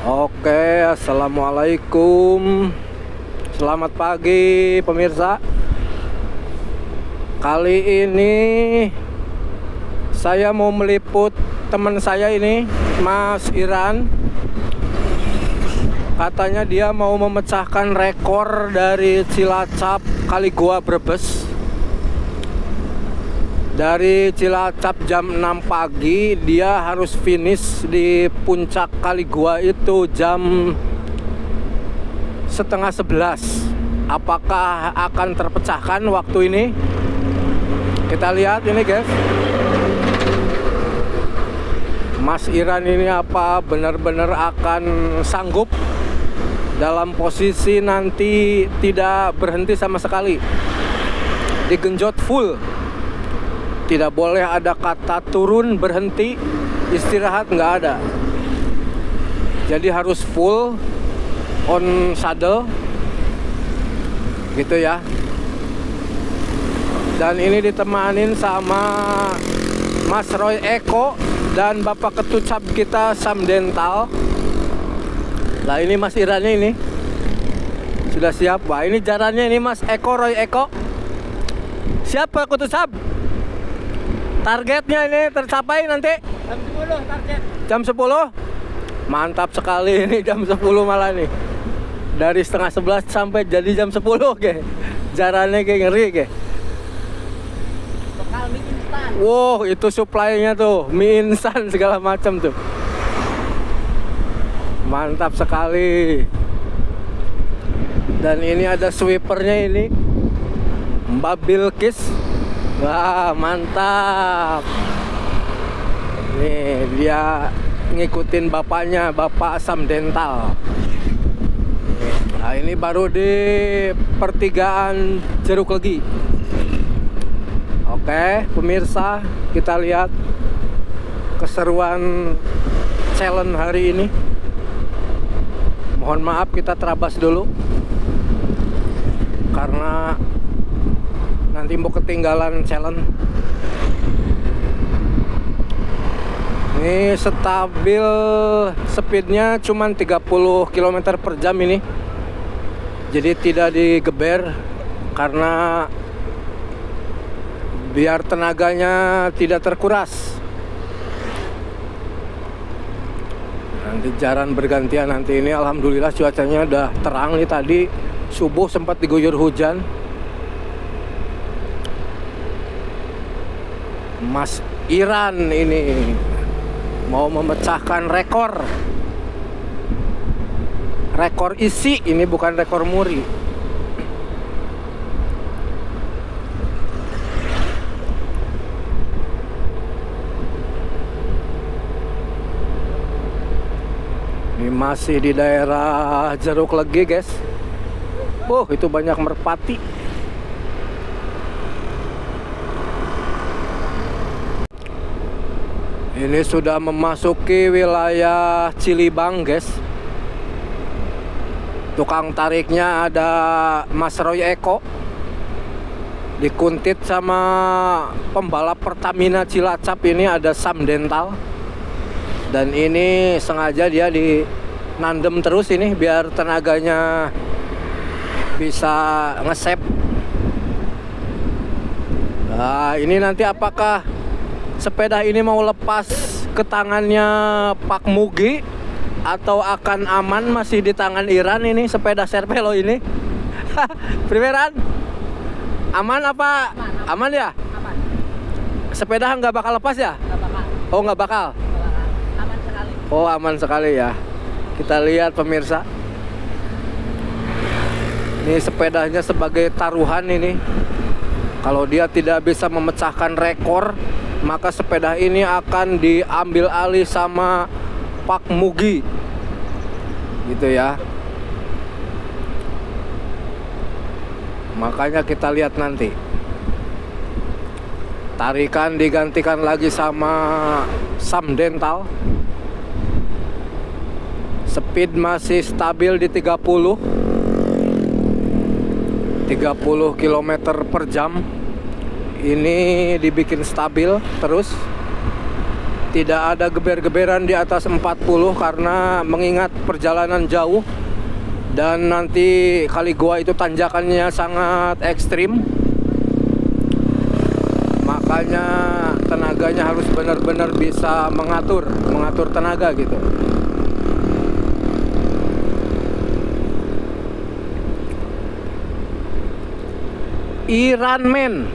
Oke, assalamualaikum. Selamat pagi pemirsa. Kali ini saya mau meliput teman saya ini, Mas Iran. Katanya dia mau memecahkan rekor dari Cilacap Kaligua Brebes. Dari Cilacap jam 6 pagi, dia harus finish di puncak Kaligua itu jam setengah 11. Apakah akan terpecahkan waktu ini? Kita lihat ini guys. Mas Iran ini apa benar-benar akan sanggup dalam posisi nanti tidak berhenti sama sekali, digenjot full. Tidak boleh ada kata turun, berhenti, istirahat, nggak ada. Jadi harus full on saddle gitu ya. Dan ini ditemanin sama Mas Roy Eko dan Bapak Ketucap kita Sam Dental. Lah ini Mas Irannya ini sudah siap. Wah ini jalannya ini Mas Eko, Roy Eko. Siapa Ketucap? Targetnya ini tercapai nanti jam 10 target. Jam 10? Mantap sekali ini jam 10 malah nih. Dari setengah 11 sampai jadi jam 10 ke. Jalannya kayak ngeri ke. Bekal mie instan. Wow, itu supply-nya tuh, mie instan segala macam tuh. Mantap sekali. Dan ini ada sweepernya ini, Mbak Bilkis. Wah, mantap. Nih, dia ngikutin bapaknya, Bapak Sam Dental. Nah, ini baru di pertigaan Jeruk Legi. Oke, pemirsa, kita lihat keseruan challenge hari ini. Mohon maaf kita terabas dulu karena nanti mau ketinggalan challenge. Ini stabil speednya cuman 30 km per jam ini. Jadi tidak digeber karena biar tenaganya tidak terkuras. Nanti jalan bergantian nanti ini. Alhamdulillah cuacanya udah terang nih, tadi subuh sempat diguyur hujan. Mas Iran ini mau memecahkan rekor isi, ini bukan rekor muri. Ini masih di daerah Jeruk Legi guys. Itu banyak merpati. Ini sudah memasuki wilayah Cilibang guys. Tukang tariknya ada Mas Roy Eko, dikuntit sama pembalap Pertamina Cilacap ini ada Sam Dental. Dan ini sengaja dia di nandem terus ini biar tenaganya bisa nge-save. Nah ini nanti apakah sepeda ini mau lepas ke tangannya Pak Mugi atau akan aman masih di tangan Iran ini sepeda Serpelo ini? Primeran? Aman apa? Aman ya? Aman. Sepeda nggak bakal lepas ya? Nggak bakal. Oh nggak bakal? Aman sekali. Oh aman sekali ya. Kita lihat pemirsa. Ini sepedanya sebagai taruhan ini. Kalau dia tidak bisa memecahkan rekor, maka sepeda ini akan diambil alih sama Pak Mugi gitu ya. Makanya kita lihat nanti. Tarikan digantikan lagi sama Sam Dental. Speed masih stabil di 30 km per jam. Ini dibikin stabil terus. Tidak ada geber-geberan di atas 40 karena mengingat perjalanan jauh dan nanti kali gua itu tanjakannya sangat ekstrim. Makanya tenaganya harus benar-benar bisa mengatur tenaga gitu. Ironman.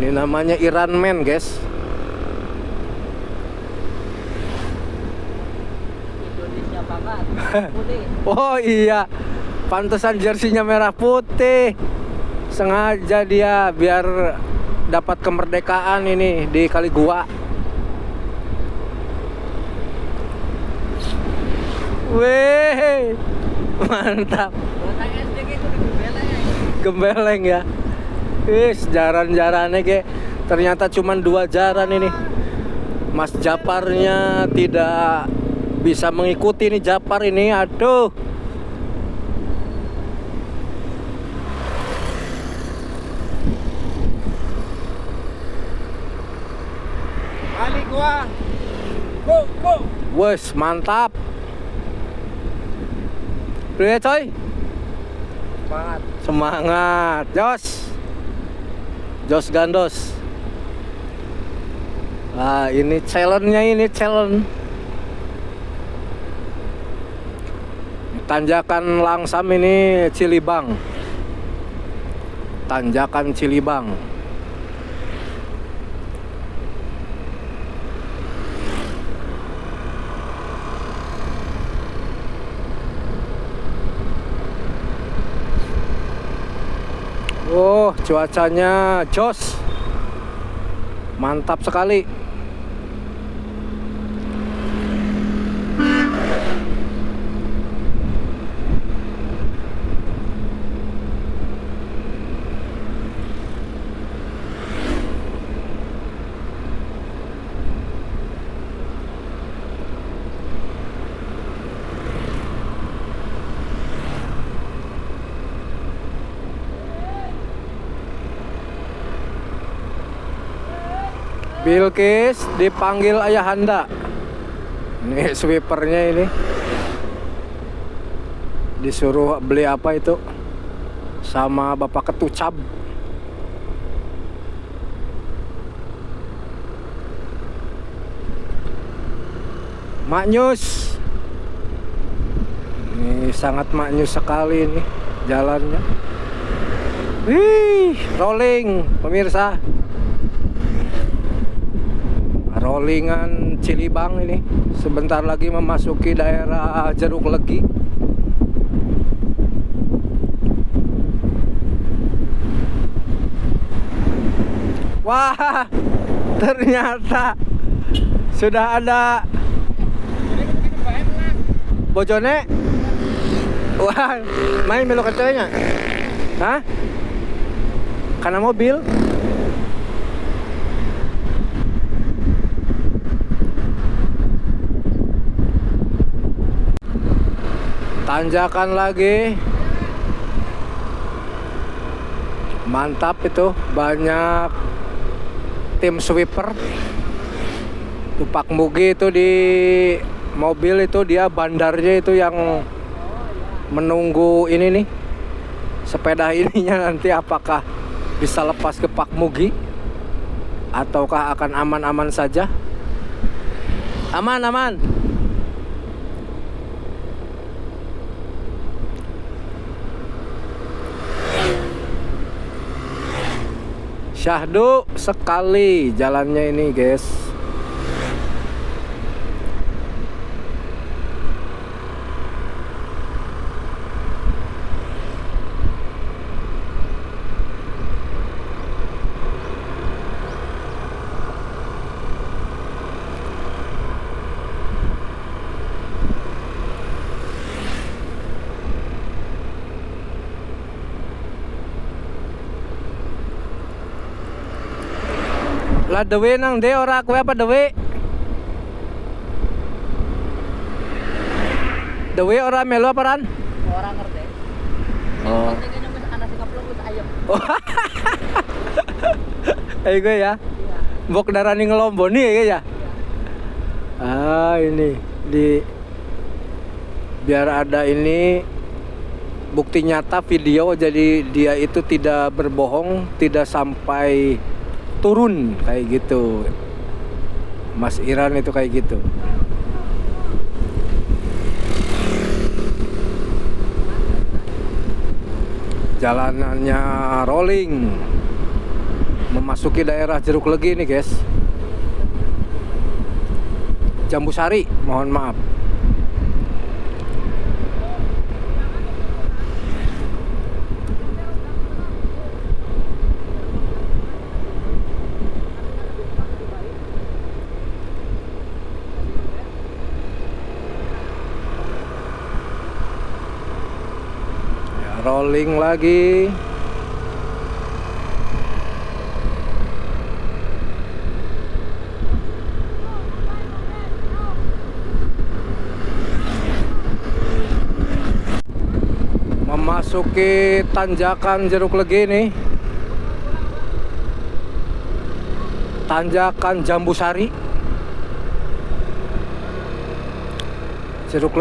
Ini namanya Ironman, guys. Indonesia banget. Putih. Oh iya, pantesan jersinya merah putih. Sengaja dia biar dapat kemerdekaan ini di Kali Gua. Weh, mantap. Bahasa SD itu di Gembeleng. Gembeleng ya. Wis, jaran-jarannya kayak ternyata cuma 2 jaran ini. Mas Japarnya tidak bisa mengikuti nih Japar ini. Aduh. Kali gua. Go. Wes, mantap. Lihat coy. Banget. Semangat, Jos Gandos. Nah, ini challenge. Tanjakan Langsam ini Cilibang. Tanjakan Cilibang. Oh, cuacanya jos. Mantap sekali. Bilkis dipanggil ayahanda. Ini sweepernya ini. Disuruh beli apa itu? Sama Bapak Ketucap. Maknyus. Ini sangat maknyus sekali ini jalannya. Wih, rolling pemirsa. Rollingan Cilibang ini sebentar lagi memasuki daerah Jeruk Legi. Wah, ternyata sudah ada bojone. Wah, main melu kecilnya. Hah? Karena mobil. Tanjakan lagi. Mantap itu, banyak tim sweeper. Tupak Mugi itu di mobil itu dia bandarnya itu yang menunggu ini nih. Sepeda ininya nanti apakah bisa lepas ke Pak Mugi ataukah akan aman-aman saja? Aman. Syahdu sekali jalannya ini, guys. Lah dewe nang de ora kowe apa dewe? Dewe ora melu apa ran? Orang ngerti. Oh. Pentingnya mas anak sing keplok wis ayam. Eh gue ya. Iya. Mbok darani ngelomboni ya ya. Ini biar ada ini bukti nyata video, jadi dia itu tidak berbohong, tidak sampai turun kayak gitu. Mas Iran itu kayak gitu. Jalanannya rolling memasuki daerah Jeruk Legi nih guys. Jambu Sari, mohon maaf. Ya, rolling lagi. Memasuki tanjakan Jeruk Legi nih. Tanjakan Jambu Sari. Jeruk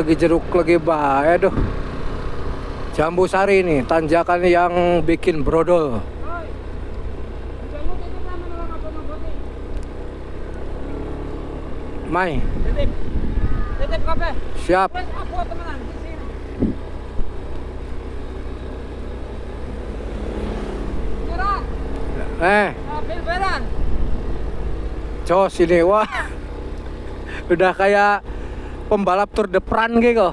Legi bae aduh. Jambu Sari nih, tanjakan yang bikin brodol. Mai, Titip kape. siap. Wes aku temenan di sini. Kiran, beran. Jos ini wah. Udah kayak pembalap Tour de France gitu.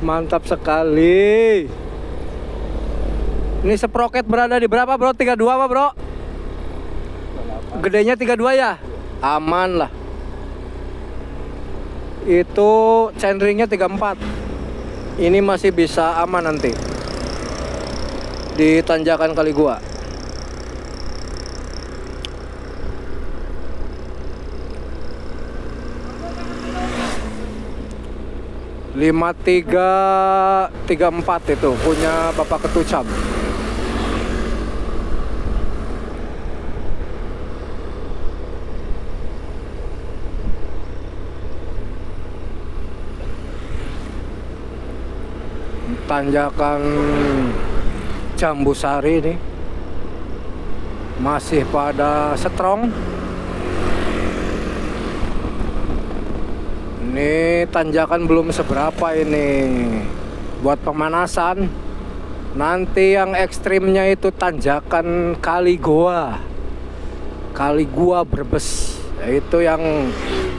Mantap sekali. Ini Sprocket berada di berapa bro? 32 apa bro? Gedenya 32 ya? Aman lah. Itu chainringnya 34. Ini masih bisa aman nanti di tanjakan kali gua. Lima tiga empat itu punya Bapak Ketucap. Tanjakan Jambu Sari ini masih pada strong. Ini tanjakan belum seberapa ini buat pemanasan. Nanti yang ekstrimnya itu tanjakan Kali Gua Brebes. Itu yang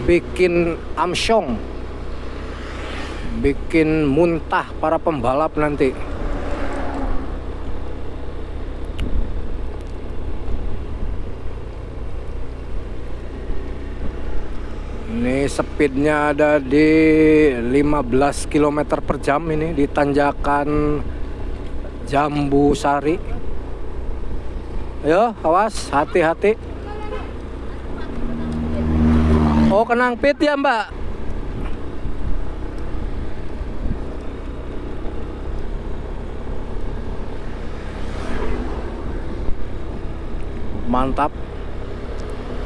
bikin amsyong, bikin muntah para pembalap nanti. Ini speednya ada di 15 km per jam ini di tanjakan Jambu Sari. Ayo, awas, hati-hati. Oh, kenang pit ya mbak? Mantap.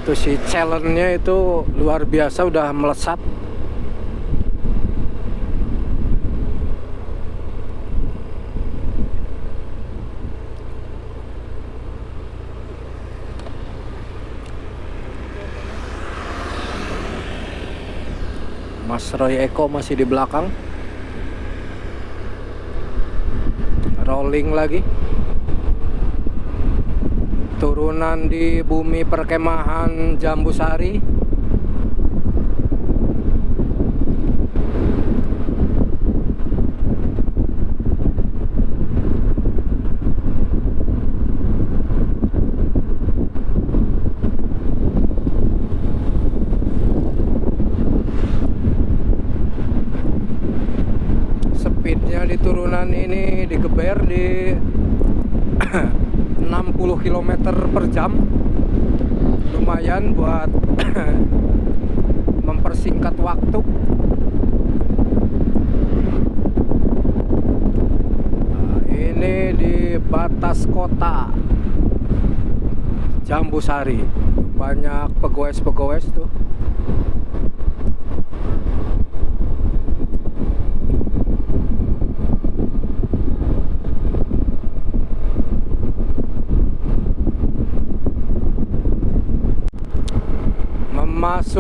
Itu si challenge-nya itu luar biasa, udah melesat. Mas Roy Eko masih di belakang. Rolling lagi. Turunan di bumi perkemahan Jambu Sari. Speednya di turunan ini digeber di 60 km per jam. Lumayan buat mempersingkat waktu. Nah, ini di batas kota Jambu Sari. Banyak pegawai tuh.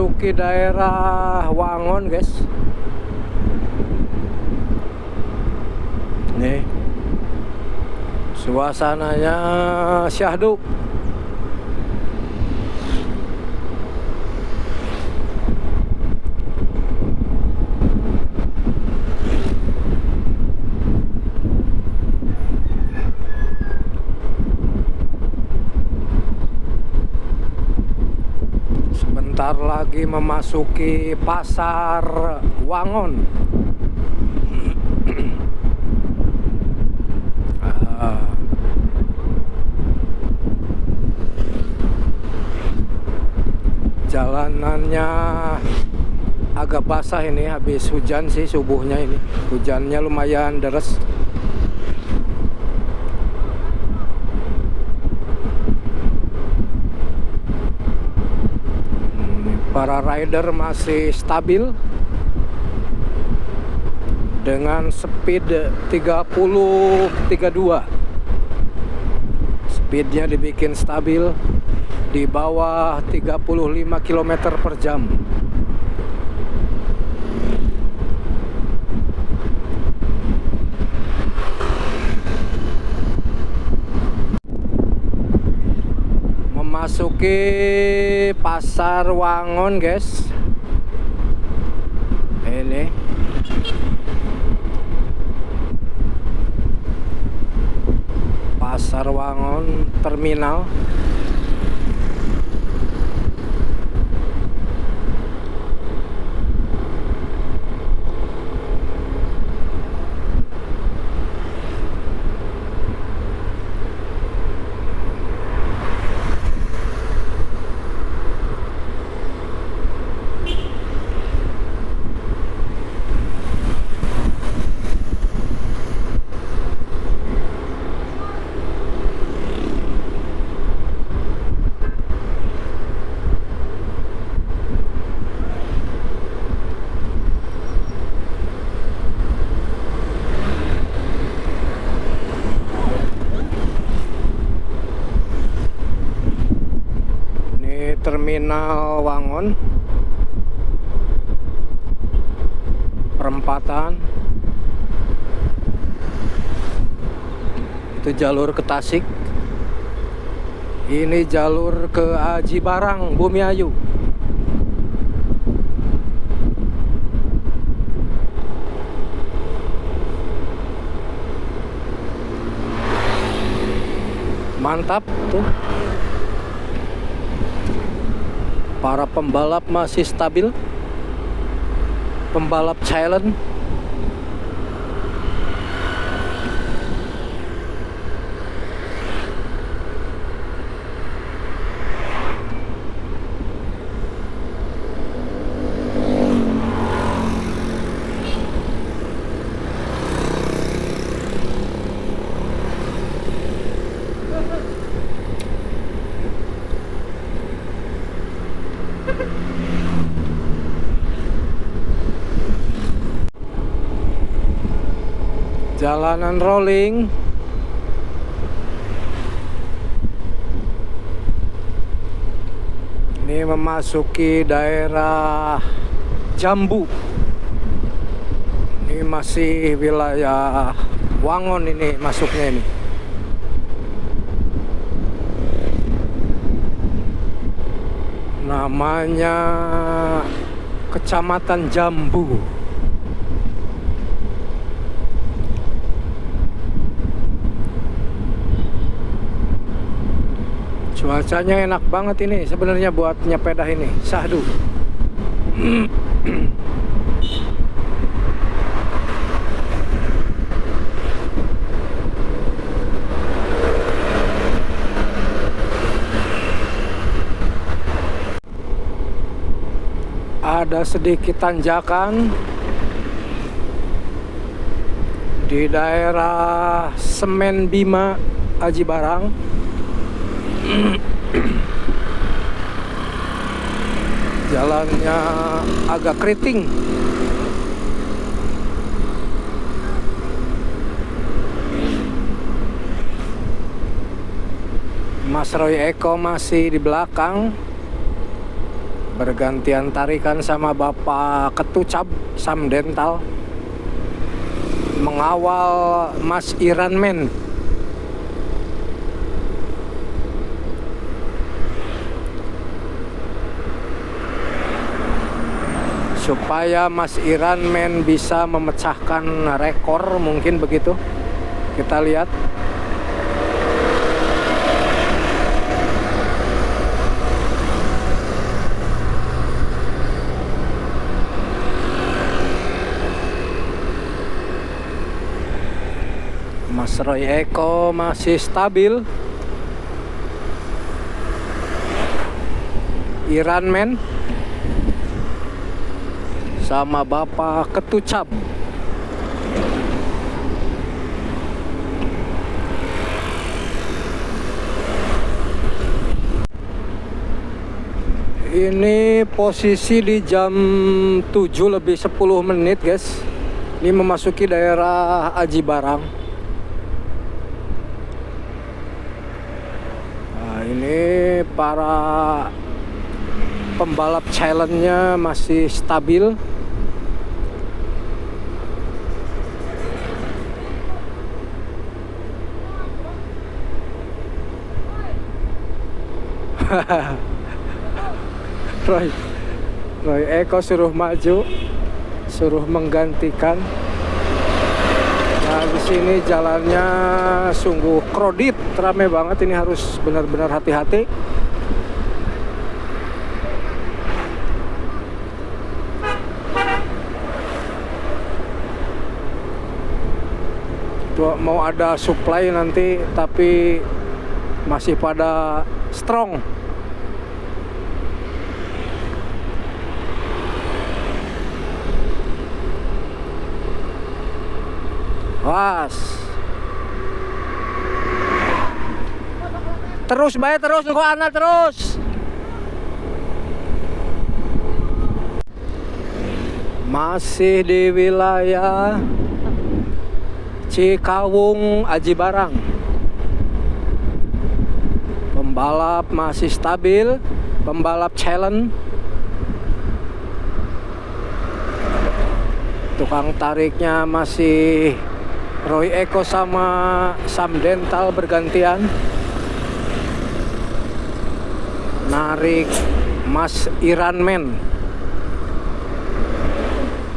memasuki daerah Wangon, guys. Nih, suasananya syahdu. Sebentar lagi memasuki pasar Wangon. Jalanannya agak basah ini, habis hujan sih subuhnya ini. Hujannya lumayan deras. Para rider masih stabil dengan speed 30-32. Speednya dibikin stabil di bawah 35 km per jam. Memasuki pasar Wangon, guys. Ini pasar Wangon terminal. Terminal Wangon, perempatan itu jalur ke Tasik, ini jalur ke Aji Barang, Bumiayu. Mantap tuh. Para pembalap masih stabil. Pembalap silent. Jalanan rolling. Ini memasuki daerah Jambu. Ini masih wilayah Wangon ini masuknya ini. Namanya Kecamatan Jambu. Cuacanya enak banget ini sebenarnya buat nyepedah ini, syahdu. Ada sedikit tanjakan di daerah Semen Bima, Aji Barang. Jalannya agak keriting. Mas Roy Eko masih di belakang bergantian tarikan sama Bapak Ketucap Samdental, mengawal Mas Iranman. Supaya Mas Iranman bisa memecahkan rekor, mungkin begitu. Kita lihat. Mas Roy Eko masih stabil. Iranman sama Bapak Ketucap. Ini posisi di jam 7 lebih 10 menit guys. Ini memasuki daerah Aji Barang. Nah, ini para pembalap challenge-nya masih stabil. Roy Eko suruh maju, suruh menggantikan. Nah, di sini jalannya sungguh krodit, ramai banget. Ini harus benar-benar hati-hati. Tuh, mau ada supply nanti, tapi masih pada strong. Was. Terus baik, terus engko ana terus. Masih di wilayah Cikawung Aji Barang. Pembalap masih stabil, pembalap challenge. Tukang tariknya masih Roy Eko sama Samdental bergantian. Narik Mas Iranman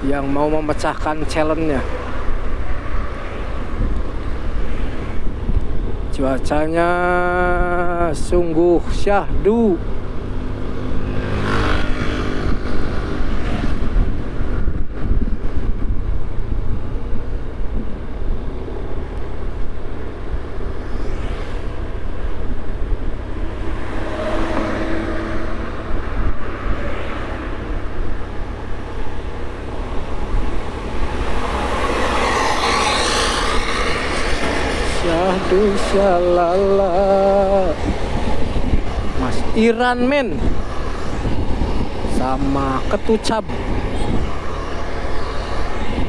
yang mau memecahkan challenge-nya. Cuacanya sungguh syahdu. Syalala. Mas Iranman sama Ketucap.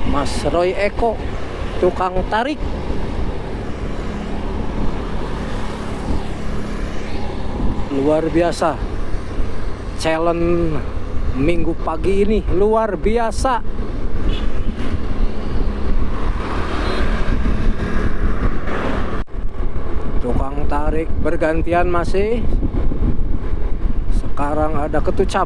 Mas Roy Eko tukang tarik. Luar biasa. Challenge minggu pagi ini luar biasa. Tukang tarik bergantian masih. Sekarang ada Ketucap.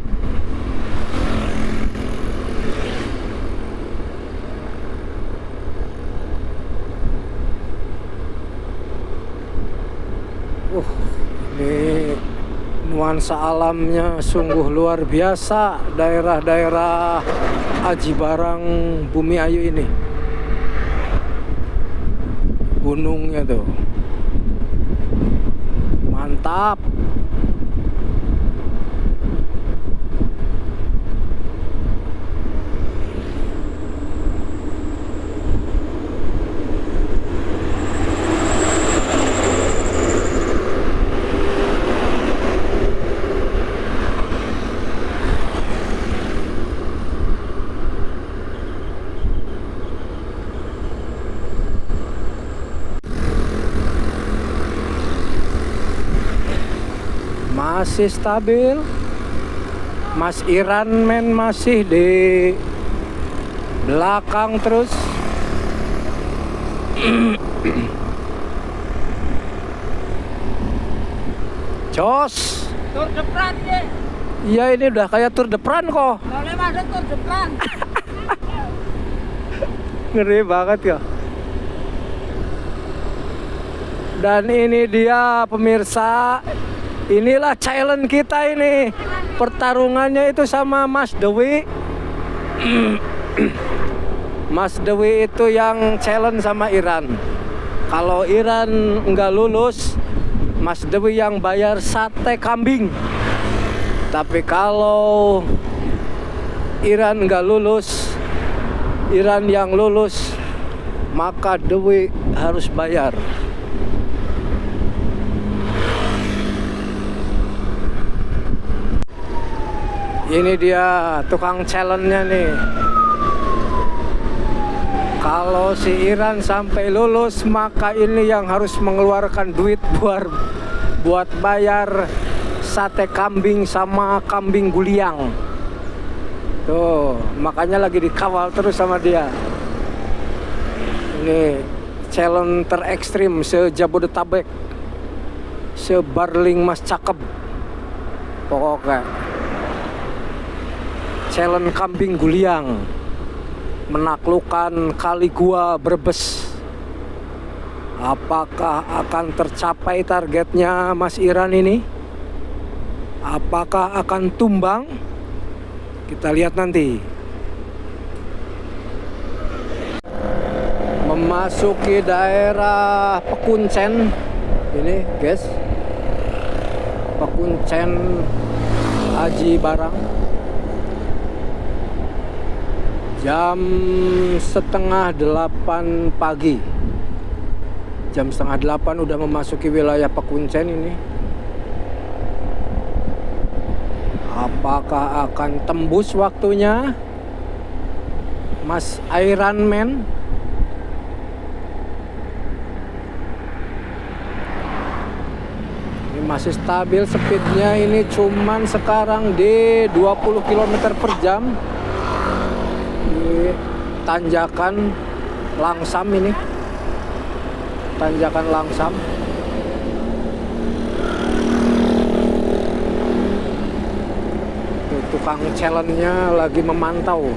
Ini nuansa alamnya sungguh luar biasa. Daerah-daerah Aji Barang Bumi Ayu ini. Gunungnya tuh mantap. Masih stabil. Mas Iran men masih di belakang terus. Jos. Tour de France ya. Iya ini udah kayak Tour de France kok. Boleh masuk Tour de France. Ngeri banget ya. Dan ini dia pemirsa. Inilah challenge kita ini. Pertarungannya itu sama Mas Dewi. Mas Dewi itu yang challenge sama Iran. Kalau Iran nggak lulus, Mas Dewi yang bayar sate kambing. Tapi kalau Iran nggak lulus, Iran yang lulus, maka Dewi harus bayar. Ini dia tukang challenge-nya nih. Kalau si Iran sampai lulus, maka ini yang harus mengeluarkan duit buat bayar sate kambing sama kambing guliang. Tuh, makanya lagi dikawal terus sama dia. Ini challenge terekstrim se-Jabodetabek, se-Barling Mas Cakep. Pokoknya challenge kambing guliang menaklukkan Kali Gua Brebes. Apakah akan tercapai targetnya Mas Iran ini? Apakah akan tumbang? Kita lihat nanti. Memasuki daerah Pekuncen ini guys, Pekuncen Aji Barang. Jam 7:30 pagi. Jam 7:30 udah memasuki wilayah Pekuncen ini. Apakah akan tembus waktunya Mas Iron Man? Ini masih stabil speednya, ini cuman sekarang di 20 km per jam. Di tanjakan Langsam ini. Tanjakan Langsam. Tukang challenge-nya lagi memantau.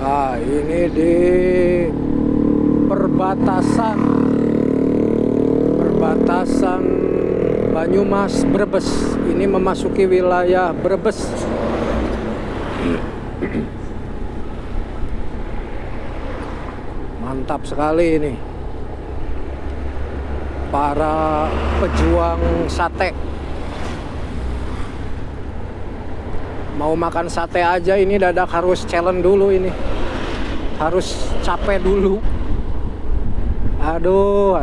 Nah, ini di perbatasan Banyumas Brebes. Ini memasuki wilayah Brebes. Mantap sekali ini. Para pejuang sate. Mau makan sate aja ini dadak harus challenge dulu ini. Harus capek dulu. Aduh.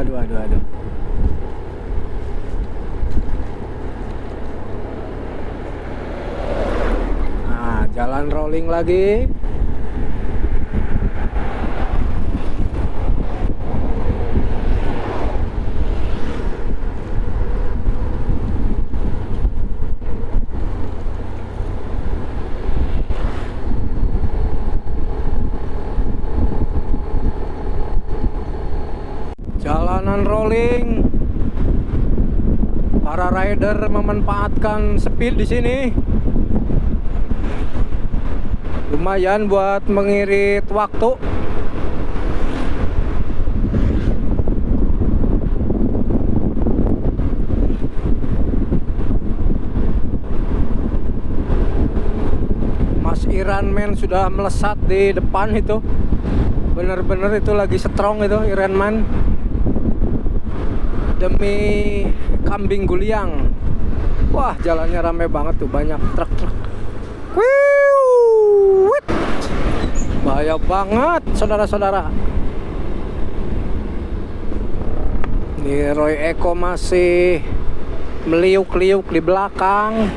Nah, jalan rolling lagi. Jalanan rolling, para rider memanfaatkan speed di sini. Lumayan buat mengirit waktu. Mas Iron Man sudah melesat di depan itu. Bener-bener itu lagi strong itu Iron Man. Demi kambing guliang. Wah, jalannya rame banget tuh, banyak truk-truk. Wiuuut. Bahaya banget, saudara-saudara. Ini Roy Eko masih meliuk-liuk di belakang.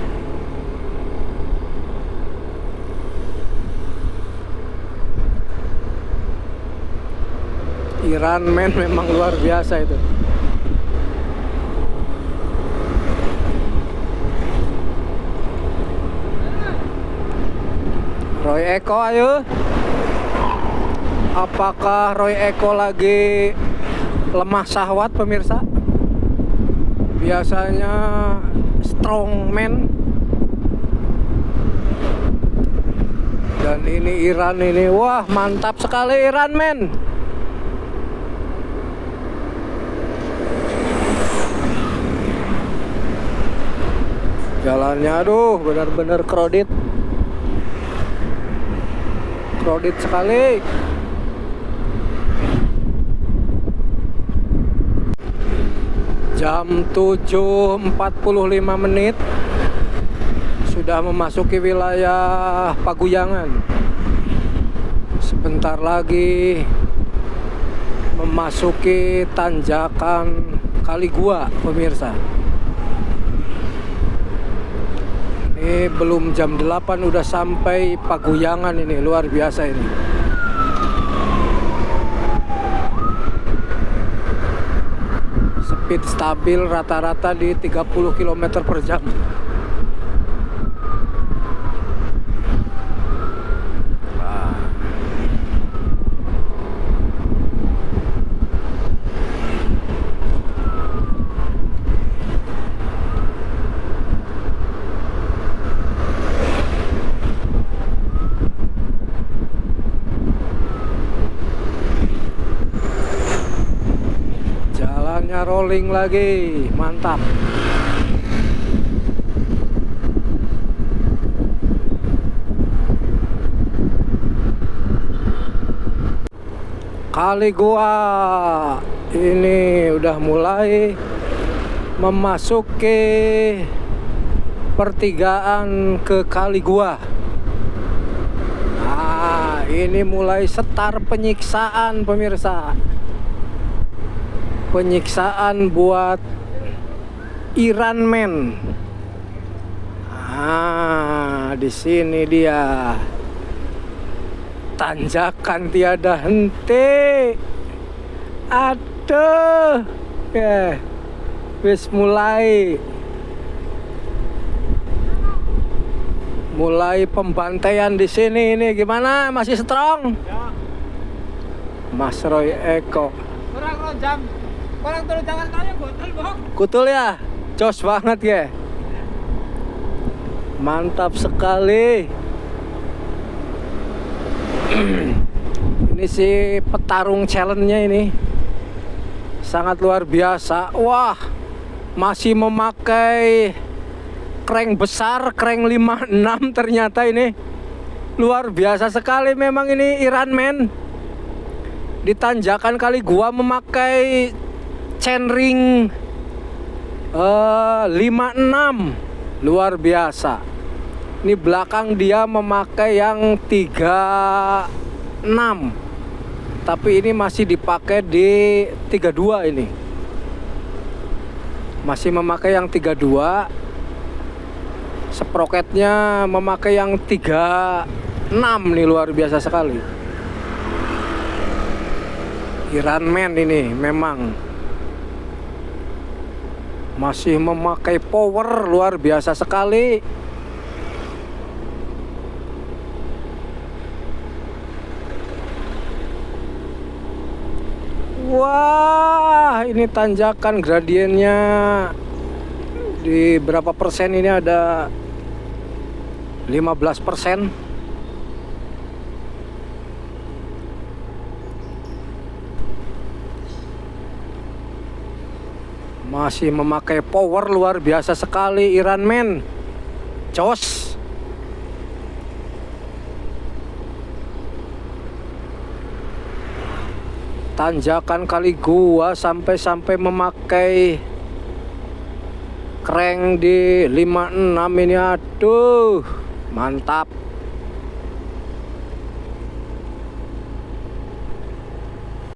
Iran Man memang luar biasa itu. Roy Eko, ayo. Apakah Roy Eko lagi lemah syahwat, pemirsa? Biasanya strong man. Dan ini Iran ini, wah mantap sekali Iran Man. Jalannya aduh benar-benar crowded. Crowded sekali. Jam 7.45 menit sudah memasuki wilayah Paguyangan. Sebentar lagi memasuki tanjakan Kali Gua, pemirsa. Ini belum jam 8 udah sampai Paguyangan, ini luar biasa ini. Speed stabil rata-rata di 30 km per jam. Rolling lagi, mantap. Kali Gua ini udah mulai memasuki pertigaan ke Kali Gua. Nah, ini mulai setar penyiksaan, pemirsa. Penyiksaan buat Iran Man. Ah, di sini dia. Tanjakan tiada henti. Aduh. Wis mulai pembantaian di sini ini gimana? Masih strong? Ya. Mas Roy Eko. Kurang jam. Orang terus jangan tanya botol, Bang. Kutul ya, jos banget ya. Mantap sekali. Ini si petarung challenge-nya ini sangat luar biasa. Wah, masih memakai crank besar, crank 56 ternyata ini. Luar biasa sekali memang ini Iran Man. Di tanjakan Kali Gua memakai chainring 56, luar biasa. Ini belakang dia memakai yang 36, tapi ini masih dipakai di 32 ini. Masih memakai yang 32. Sprocketnya memakai yang 36 nih, luar biasa sekali. Iran Man ini memang masih memakai power luar biasa sekali. Wah, ini tanjakan gradiennya di berapa persen ini, ada 15%. Masih memakai power luar biasa sekali Iran Man. Jos. Tanjakan Kali Gua sampai memakai crank di 56 ini, aduh mantap.